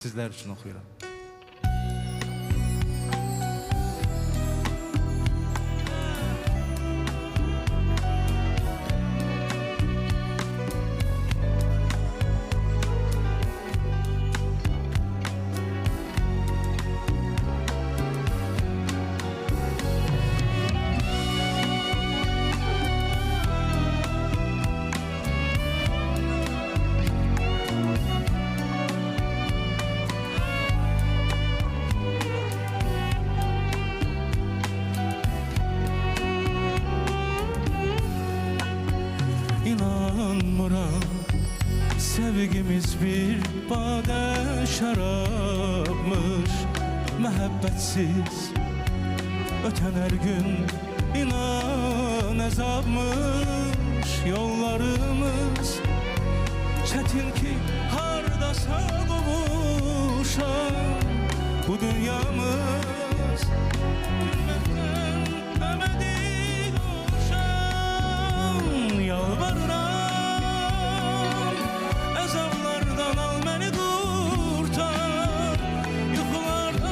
Sizler için okuyorum. İnanmıram sevgimiz bir bade şarapmış, məhəbbətsiz öten her gün inan azabmış. Yollarımız çetin ki hardasa qovuşan bu dünyamız gülməkdən əmədi qoşan. Yalvarıram əzablardan al məni qurtar, yuxulardan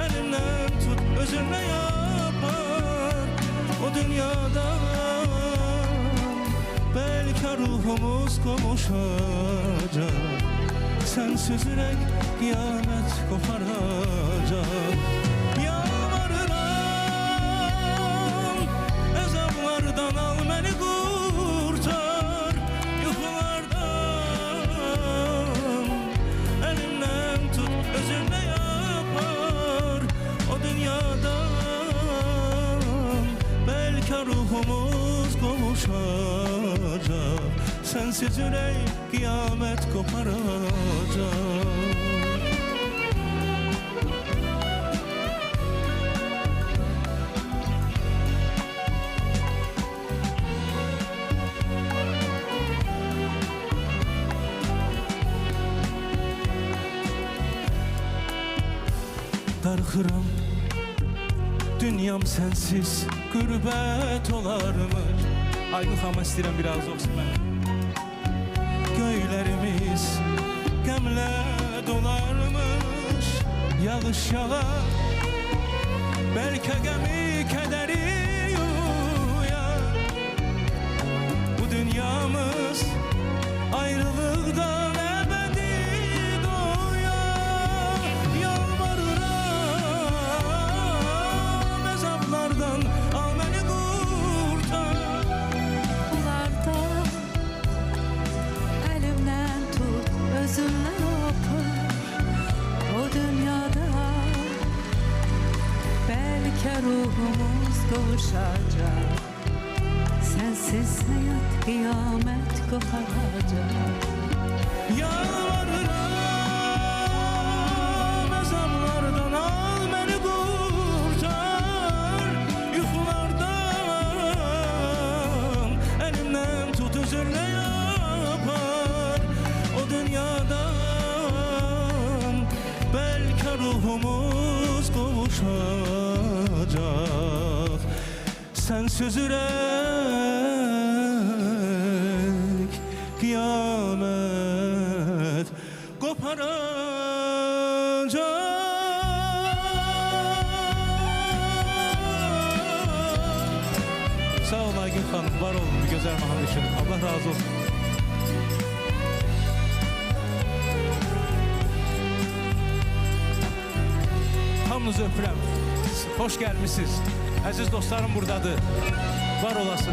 əlimdən tut özünlə yapar. O dünyada belki ruhumuz kavuşacak, sensiz yürek kıyamet koparacak. Yalvarıram azaplardan al beni kurtar, yuxulardan elimden tut özünle yapar. O dünyadan belki ruhumuz kavuşacak, sensiz yürek kıyamet koparacak. Darxıram dünyam sensiz gürbet olarmış. Aygün xanıma istəyirəm biraz oxusun mən. Göylərimiz qəmlə dolarmış, yağış yağar bəlkə qəmi kədəri yuyar. Bu dünyamız ayrılıqdan əbədi doyar. Yalvarıram əzablardan al məni qurtar. Ulardan elimden tut özünle yapar. O dünyada belki ruhumuz kavuşacak, sensiz hayat kıyamet koparacak. Yalvarıram azaplardan al beni kurtar, yuxulardan elimden tut özünle yapar. O dünyadan belki ruhumuz kavuşacak, sensiz yürek kıyamet koparacak. Sağ ol Aygün xanım, var olun bu güzel mahnı için. Allah razı olsun. Hamınızı öpürəm. Hoş gelmişsiniz. Aziz dostlarım buradadır. Var olasınız.